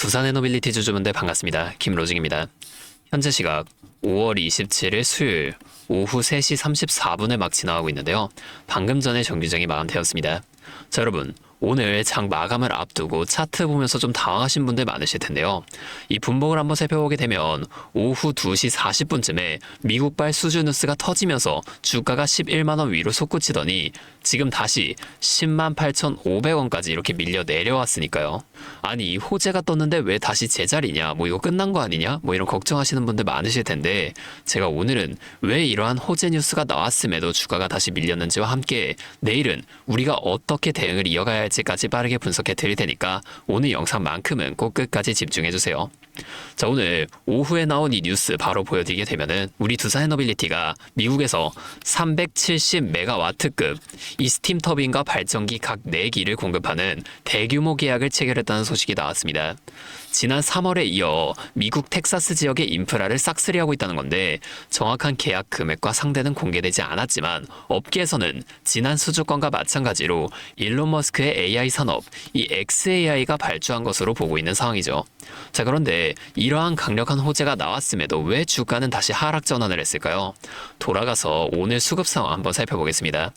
두산 에너빌리티 주주분들 반갑습니다. 김로중입니다. 현재 시각 5월 27일 수요일 오후 3시 34분을 막 지나가고 있는데요. 방금 전에 정규정이 마감되었습니다. 자, 여러분, 오늘 장 마감을 앞두고 차트 보면서 좀 당황하신 분들 많으실 텐데요. 이 분봉을 한번 살펴보게 되면 오후 2시 40분쯤에 미국발 수주 뉴스가 터지면서 주가가 11만 원 위로 솟구치더니 지금 다시 10만 8,500원까지 이렇게 밀려 내려왔으니까요. 아니, 이 호재가 떴는데 왜 다시 제자리냐? 뭐 이거 끝난 거 아니냐? 뭐 이런 걱정하시는 분들 많으실 텐데, 제가 오늘은 왜 이러한 호재 뉴스가 나왔음에도 주가가 다시 밀렸는지와 함께 내일은 우리가 어떻게 대응을 이어가야 할지까지 빠르게 분석해 드릴 테니까 오늘 영상만큼은 꼭 끝까지 집중해 주세요. 자, 오늘 오후에 나온 이 뉴스 바로 보여드리게 되면은 우리 두산 에너빌리티가 미국에서 370메가와트급 이 스팀 터빈과 발전기 각 4기를 공급하는 대규모 계약을 체결했다는 소식이 나왔습니다. 지난 3월에 이어 미국 텍사스 지역의 인프라를 싹쓸이하고 있다는 건데, 정확한 계약 금액과 상대는 공개되지 않았지만 업계에서는 지난 수주권과 마찬가지로 일론 머스크의 AI 산업, 이 xAI가 발주한 것으로 보고 있는 상황이죠. 자, 그런데 이러한 강력한 호재가 나왔음에도 왜 주가는 다시 하락 전환을 했을까요? 돌아가서 오늘 수급 상황 한번 살펴보겠습니다.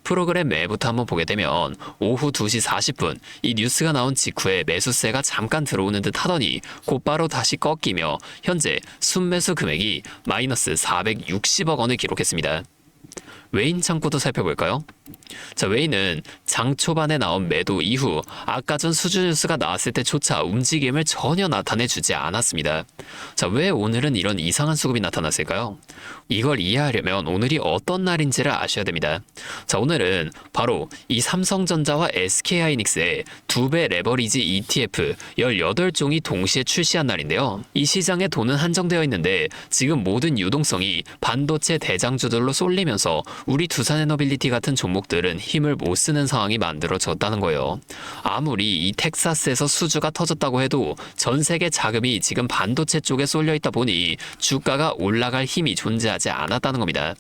프로그램 매부터 한번 보게 되면 오후 2시 40분 이 뉴스가 나온 직후에 매수세가 잠깐 들어오는 듯 하더니 곧바로 다시 꺾이며 현재 순매수 금액이 마이너스 460억 원을 기록했습니다. 웨인 창구도 살펴볼까요? 자, 웨인은 장 초반에 나온 매도 이후 아까 전 수주 뉴스가 나왔을 때조차 움직임을 전혀 나타내주지 않았습니다. 자, 왜 오늘은 이런 이상한 수급이 나타났을까요? 이걸 이해하려면 오늘이 어떤 날인지를 아셔야 됩니다. 자, 오늘은 바로 이 삼성전자와 SK하이닉스의 2배 레버리지 ETF 18종이 동시에 출시한 날인데요. 이 시장에 돈은 한정되어 있는데 지금 모든 유동성이 반도체 대장주들로 쏠리면서 우리 두산에너빌리티 같은 종목들은 힘을 못 쓰는 상황이 만들어졌다는 거예요. 아무리 이 텍사스에서 수주가 터졌다고 해도 전 세계 자금이 지금 반도체 쪽에 쏠려 있다 보니 주가가 올라갈 힘이 존재하지 않았다는 겁니다.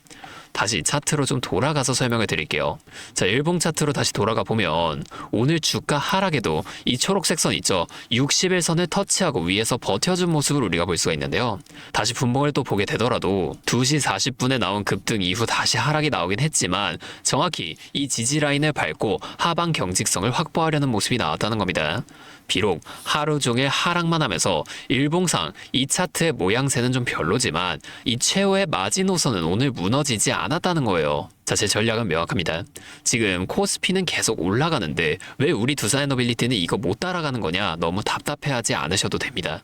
다시 차트로 좀 돌아가서 설명을 드릴게요. 자, 일봉 차트로 다시 돌아가 보면 오늘 주가 하락에도 이 초록색 선 있죠. 60일선을 터치하고 위에서 버텨준 모습을 우리가 볼 수가 있는데요. 다시 분봉을 또 보게 되더라도 2시 40분에 나온 급등 이후 다시 하락이 나오긴 했지만 정확히 이 지지 라인을 밟고 하방 경직성을 확보하려는 모습이 나왔다는 겁니다. 비록 하루 종일 하락만 하면서 일봉상 이 차트의 모양새는 좀 별로지만 이 최후의 마지노선은 오늘 무너지지 않았다는 거예요. 자, 제 전략은 명확합니다. 지금 코스피는 계속 올라가는데 왜 우리 두산에너빌리티는 이거 못 따라가는 거냐, 너무 답답해하지 않으셔도 됩니다.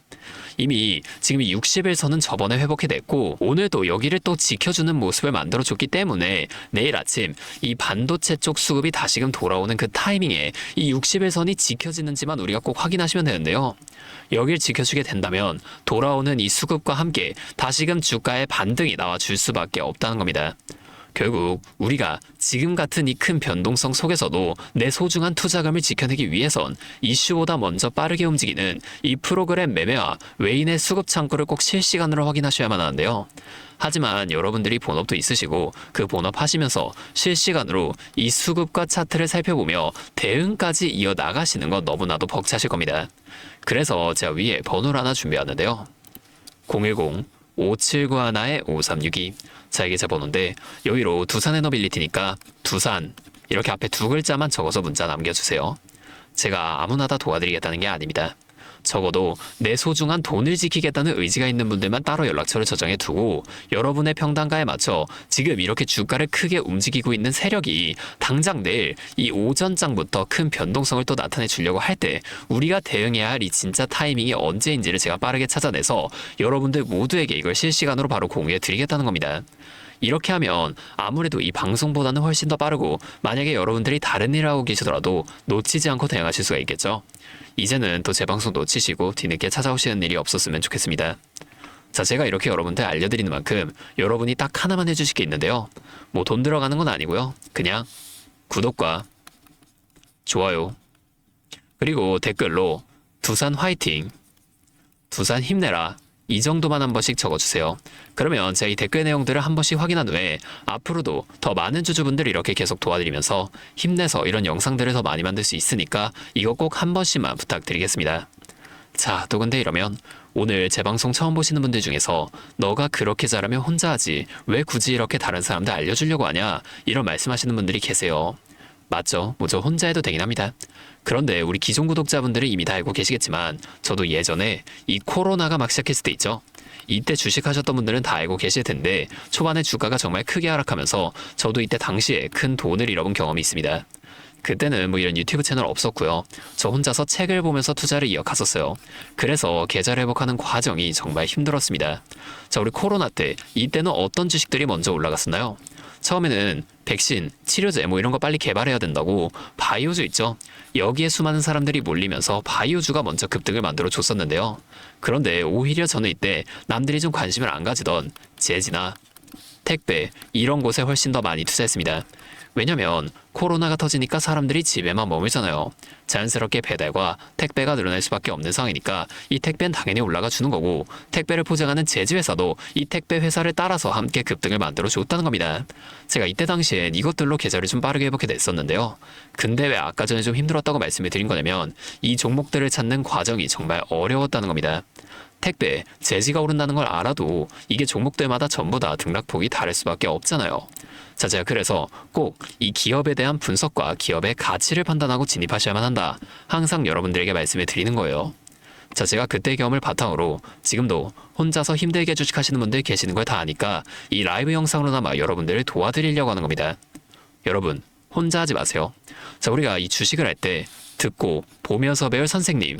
이미 지금 60일선은 저번에 회복해냈고 오늘도 여기를 또 지켜주는 모습을 만들어줬기 때문에 내일 아침 이 반도체 쪽 수급이 다시금 돌아오는 그 타이밍에 이 60일선이 지켜지는지만 우리가 꼭 확인하시면 되는데요. 여길 지켜주게 된다면 돌아오는 이 수급과 함께 다시금 주가의 반등이 나와줄 수밖에 없다는 겁니다. 결국 우리가 지금 같은 이 큰 변동성 속에서도 내 소중한 투자금을 지켜내기 위해선 이슈보다 먼저 빠르게 움직이는 이 프로그램 매매와 웨인의 수급 창구를 꼭 실시간으로 확인하셔야만 하는데요. 하지만 여러분들이 본업도 있으시고 그 본업 하시면서 실시간으로 이 수급과 차트를 살펴보며 대응까지 이어나가시는 건 너무나도 벅차실 겁니다. 그래서 제가 위에 번호를 하나 준비하는데요. 010-5791-5362. 자, 이게 제 번호인데 여기로 두산에너빌리티니까 두산 이렇게 앞에 2글자만 적어서 문자 남겨주세요. 제가 아무나 다 도와드리겠다는 게 아닙니다. 적어도 내 소중한 돈을 지키겠다는 의지가 있는 분들만 따로 연락처를 저장해 두고 여러분의 평단가에 맞춰 지금 이렇게 주가를 크게 움직이고 있는 세력이 당장 내일 이 오전장부터 큰 변동성을 또 나타내 주려고 할 때 우리가 대응해야 할 이 진짜 타이밍이 언제인지를 제가 빠르게 찾아내서 여러분들 모두에게 이걸 실시간으로 바로 공유해 드리겠다는 겁니다. 이렇게 하면 아무래도 이 방송보다는 훨씬 더 빠르고 만약에 여러분들이 다른 일을 하고 계시더라도 놓치지 않고 대응하실 수가 있겠죠. 이제는 또 제 방송 놓치시고 뒤늦게 찾아오시는 일이 없었으면 좋겠습니다. 자, 제가 이렇게 여러분들 알려드리는 만큼 여러분이 딱 하나만 해주실 게 있는데요. 뭐 돈 들어가는 건 아니고요. 그냥 구독과 좋아요 그리고 댓글로 두산 화이팅, 두산 힘내라 이 정도만 한 번씩 적어주세요. 그러면 제가 이 댓글 내용들을 한 번씩 확인한 후에 앞으로도 더 많은 주주분들 이렇게 계속 도와드리면서 힘내서 이런 영상들을 더 많이 만들 수 있으니까 이거 꼭 한 번씩만 부탁드리겠습니다. 자, 또 근데 이러면 오늘 제 방송 처음 보시는 분들 중에서 너가 그렇게 잘하면 혼자 하지 왜 굳이 이렇게 다른 사람들 알려주려고 하냐 이런 말씀하시는 분들이 계세요. 맞죠? 뭐 저 혼자 해도 되긴 합니다. 그런데 우리 기존 구독자분들은 이미 다 알고 계시겠지만 저도 예전에 이 코로나가 막 시작했을 때 있죠. 이때 주식하셨던 분들은 다 알고 계실 텐데 초반에 주가가 정말 크게 하락하면서 저도 이때 당시에 큰 돈을 잃어본 경험이 있습니다. 그때는 뭐 이런 유튜브 채널 없었고요. 저 혼자서 책을 보면서 투자를 이어갔었어요. 그래서 계좌를 회복하는 과정이 정말 힘들었습니다. 자, 우리 코로나 때 이때는 어떤 주식들이 먼저 올라갔었나요? 처음에는 백신, 치료제 뭐 이런 거 빨리 개발해야 된다고 바이오주 있죠. 여기에 수많은 사람들이 몰리면서 바이오주가 먼저 급등을 만들어 줬었는데요. 그런데 오히려 저는 이때 남들이 좀 관심을 안 가지던 제지나 택배 이런 곳에 훨씬 더 많이 투자했습니다. 왜냐면 코로나가 터지니까 사람들이 집에만 머물잖아요. 자연스럽게 배달과 택배가 늘어날 수밖에 없는 상황이니까 이 택배는 당연히 올라가 주는 거고 택배를 포장하는 제지회사도 이 택배 회사를 따라서 함께 급등을 만들어 줬다는 겁니다. 제가 이때 당시엔 이것들로 계좌를 좀 빠르게 회복해 냈었는데요. 근데 왜 아까 전에 좀 힘들었다고 말씀을 드린 거냐면 이 종목들을 찾는 과정이 정말 어려웠다는 겁니다. 택배, 제지가 오른다는 걸 알아도 이게 종목들마다 전부 다 등락폭이 다를 수밖에 없잖아요. 자, 제가 그래서 꼭 이 기업에 대한 분석과 기업의 가치를 판단하고 진입하셔야만 한다. 항상 여러분들에게 말씀을 드리는 거예요. 자, 제가 그때 경험을 바탕으로 지금도 혼자서 힘들게 주식하시는 분들 계시는 걸 다 아니까 이 라이브 영상으로나마 여러분들을 도와드리려고 하는 겁니다. 여러분, 혼자 하지 마세요. 자, 우리가 이 주식을 할 때 듣고 보면서 배울 선생님.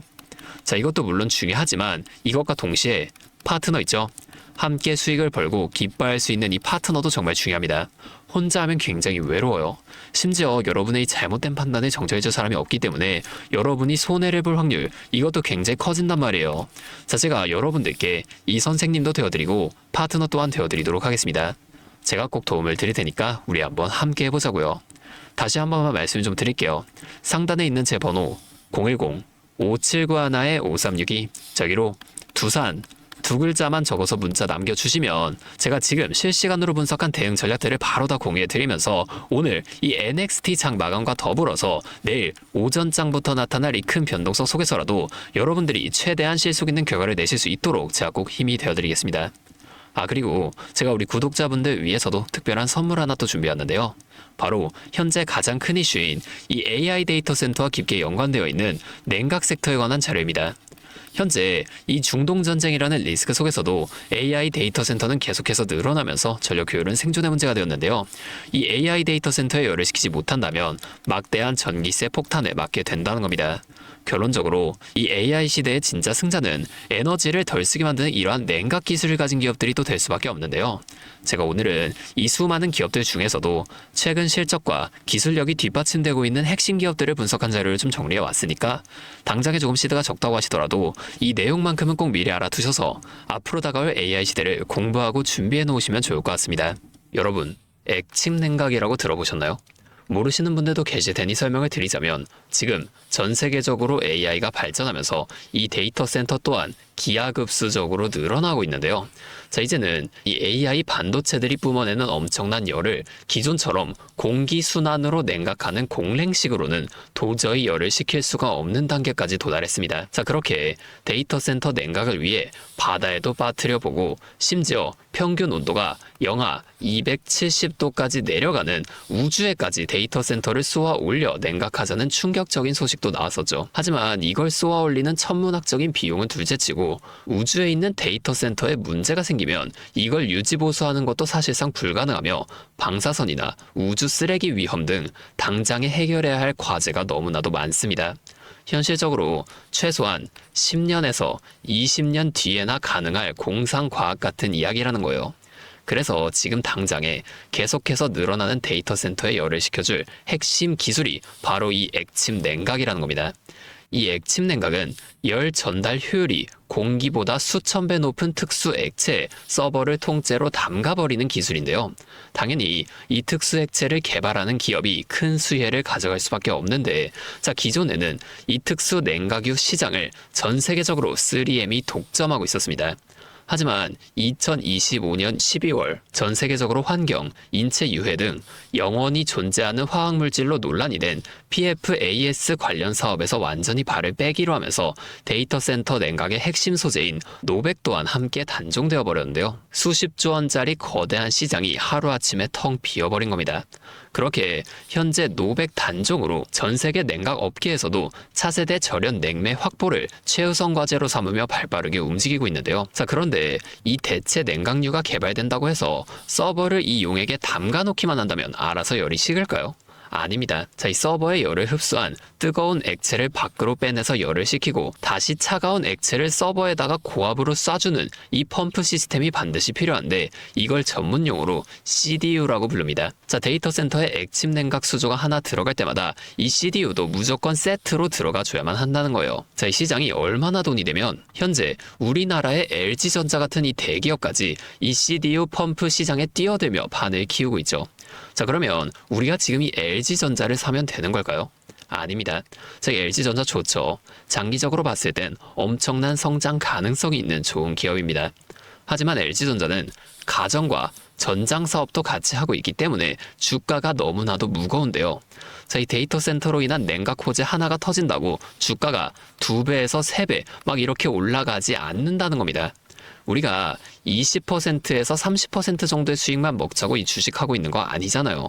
자, 이것도 물론 중요하지만 이것과 동시에 파트너 있죠? 함께 수익을 벌고 기뻐할 수 있는 이 파트너도 정말 중요합니다. 혼자 하면 굉장히 외로워요. 심지어 여러분의 잘못된 판단에 정죄해줄 사람이 없기 때문에 여러분이 손해를 볼 확률 이것도 굉장히 커진단 말이에요. 자, 제가 여러분들께 이 선생님도 되어드리고 파트너 또한 되어드리도록 하겠습니다. 제가 꼭 도움을 드릴 테니까 우리 한번 함께 해보자고요. 다시 한 번만 말씀 좀 드릴게요. 상단에 있는 제 번호 010-5791-5362 저기로 두산 두 글자만 적어서 문자 남겨주시면 제가 지금 실시간으로 분석한 대응 전략들을 바로 다 공유해드리면서 오늘 이 NXT 장 마감과 더불어서 내일 오전장부터 나타날 이 큰 변동성 속에서라도 여러분들이 최대한 실속 있는 결과를 내실 수 있도록 제가 꼭 힘이 되어드리겠습니다. 아, 그리고 제가 우리 구독자분들 위해서도 특별한 선물 하나 또 준비했는데요. 바로 현재 가장 큰 이슈인 이 AI 데이터 센터와 깊게 연관되어 있는 냉각 섹터에 관한 자료입니다. 현재 이 중동전쟁이라는 리스크 속에서도 AI 데이터 센터는 계속해서 늘어나면서 전력 효율은 생존의 문제가 되었는데요. 이 AI 데이터 센터에 열을 식히지 못한다면 막대한 전기세 폭탄에 맞게 된다는 겁니다. 결론적으로 이 AI 시대의 진짜 승자는 에너지를 덜 쓰게 만드는 이러한 냉각 기술을 가진 기업들이 또 될 수밖에 없는데요. 제가 오늘은 이 수많은 기업들 중에서도 최근 실적과 기술력이 뒷받침되고 있는 핵심 기업들을 분석한 자료를 좀 정리해 왔으니까 당장에 조금 시드가 적다고 하시더라도 이 내용만큼은 꼭 미리 알아두셔서 앞으로 다가올 AI 시대를 공부하고 준비해 놓으시면 좋을 것 같습니다. 여러분, 액침 냉각이라고 들어보셨나요? 모르시는 분들도 계실 테니 설명을 드리자면 지금 전 세계적으로 AI가 발전하면서 이 데이터 센터 또한 기하급수적으로 늘어나고 있는데요. 자, 이제는 이 AI 반도체들이 뿜어내는 엄청난 열을 기존처럼 공기순환으로 냉각하는 공랭식으로는 도저히 열을 식힐 수가 없는 단계까지 도달했습니다. 자, 그렇게 데이터 센터 냉각을 위해 바다에도 빠뜨려보고 심지어 평균 온도가 영하 270도까지 내려가는 우주에까지 데이터 센터를 쏘아 올려 냉각하자는 충격적인 소식도 나왔었죠. 하지만 이걸 쏘아 올리는 천문학적인 비용은 둘째치고 우주에 있는 데이터 센터에 문제가 생기면 이걸 유지보수하는 것도 사실상 불가능하며 방사선이나 우주 쓰레기 위험 등 당장에 해결해야 할 과제가 너무나도 많습니다. 현실적으로 최소한 10년에서 20년 뒤에나 가능할 공상과학 같은 이야기라는 거예요. 그래서 지금 당장에 계속해서 늘어나는 데이터 센터에 열을 식혀줄 핵심 기술이 바로 이 액침 냉각이라는 겁니다. 이 액침 냉각은 열 전달 효율이 공기보다 수천 배 높은 특수 액체에 서버를 통째로 담가버리는 기술인데요. 당연히 이 특수 액체를 개발하는 기업이 큰 수혜를 가져갈 수밖에 없는데, 자, 기존에는 이 특수 냉각유 시장을 전 세계적으로 3M이 독점하고 있었습니다. 하지만 2025년 12월 전 세계적으로 환경, 인체 유해 등 영원히 존재하는 화학물질로 논란이 된 PFAS 관련 사업에서 완전히 발을 빼기로 하면서 데이터 센터 냉각의 핵심 소재인 노백 또한 함께 단종되어 버렸는데요. 수십조 원짜리 거대한 시장이 하루아침에 텅 비어버린 겁니다. 그렇게 현재 노백 단종으로 전 세계 냉각 업계에서도 차세대 절연 냉매 확보를 최우선 과제로 삼으며 발빠르게 움직이고 있는데요. 자, 그런데 이 대체 냉각류가 개발된다고 해서 서버를 이 용액에 담가놓기만 한다면 알아서 열이 식을까요? 아닙니다. 자, 이 서버의 열을 흡수한 뜨거운 액체를 밖으로 빼내서 열을 식히고 다시 차가운 액체를 서버에다가 고압으로 쏴주는 이 펌프 시스템이 반드시 필요한데 이걸 전문용어로 CDU라고 부릅니다. 자, 데이터 센터에 액침 냉각 수조가 하나 들어갈 때마다 이 CDU도 무조건 세트로 들어가 줘야만 한다는 거예요. 자, 이 시장이 얼마나 돈이 되면 현재 우리나라의 LG전자 같은 이 대기업까지 이 CDU 펌프 시장에 뛰어들며 판을 키우고 있죠. 자, 그러면 우리가 지금 이 LG전자를 사면 되는 걸까요? 아닙니다. 자, LG전자 좋죠. 장기적으로 봤을 땐 엄청난 성장 가능성이 있는 좋은 기업입니다. 하지만 LG전자는 가전과 전장 사업도 같이 하고 있기 때문에 주가가 너무나도 무거운데요. 자, 이 데이터 센터로 인한 냉각 호재 하나가 터진다고 주가가 2배에서 3배 막 이렇게 올라가지 않는다는 겁니다. 우리가 20%에서 30% 정도의 수익만 먹자고 이 주식하고 있는 거 아니잖아요.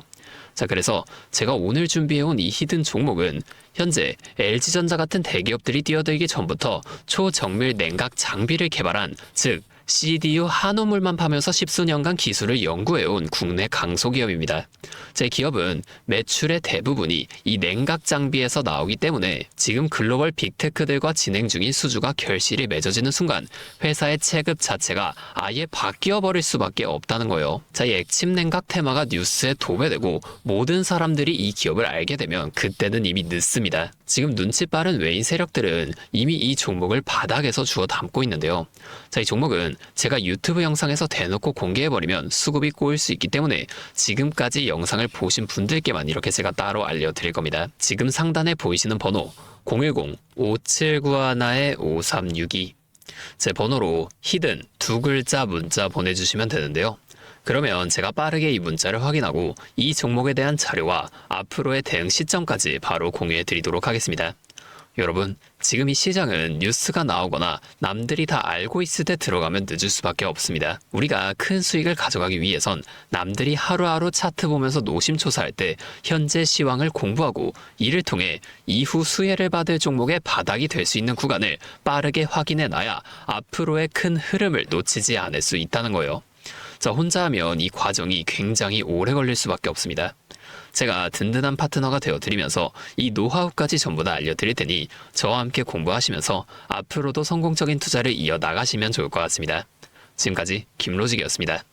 자, 그래서 제가 오늘 준비해온 이 히든 종목은 현재 LG전자 같은 대기업들이 뛰어들기 전부터 초정밀 냉각 장비를 개발한, 즉 CDU 한우물만 파면서 십수년간 기술을 연구해온 국내 강소기업입니다. 제 기업은 매출의 대부분이 이 냉각 장비에서 나오기 때문에 지금 글로벌 빅테크들과 진행 중인 수주가 결실이 맺어지는 순간 회사의 체급 자체가 아예 바뀌어버릴 수밖에 없다는 거예요. 자, 이 액침 냉각 테마가 뉴스에 도배되고 모든 사람들이 이 기업을 알게 되면 그때는 이미 늦습니다. 지금 눈치 빠른 외인 세력들은 이미 이 종목을 바닥에서 주워 담고 있는데요. 자, 이 종목은 제가 유튜브 영상에서 대놓고 공개해버리면 수급이 꼬일 수 있기 때문에 지금까지 영상을 보신 분들께만 이렇게 제가 따로 알려드릴 겁니다. 지금 상단에 보이시는 번호 010-5791-5362 제 번호로 히든 2글자 문자 보내주시면 되는데요. 그러면 제가 빠르게 이 문자를 확인하고 이 종목에 대한 자료와 앞으로의 대응 시점까지 바로 공유해 드리도록 하겠습니다. 여러분, 지금 이 시장은 뉴스가 나오거나 남들이 다 알고 있을 때 들어가면 늦을 수밖에 없습니다. 우리가 큰 수익을 가져가기 위해선 남들이 하루하루 차트 보면서 노심초사할 때 현재 시황을 공부하고 이를 통해 이후 수혜를 받을 종목의 바닥이 될 수 있는 구간을 빠르게 확인해 놔야 앞으로의 큰 흐름을 놓치지 않을 수 있다는 거예요. 자, 혼자 하면 이 과정이 굉장히 오래 걸릴 수밖에 없습니다. 제가 든든한 파트너가 되어드리면서 이 노하우까지 전부 다 알려드릴 테니 저와 함께 공부하시면서 앞으로도 성공적인 투자를 이어나가시면 좋을 것 같습니다. 지금까지 김로직이었습니다.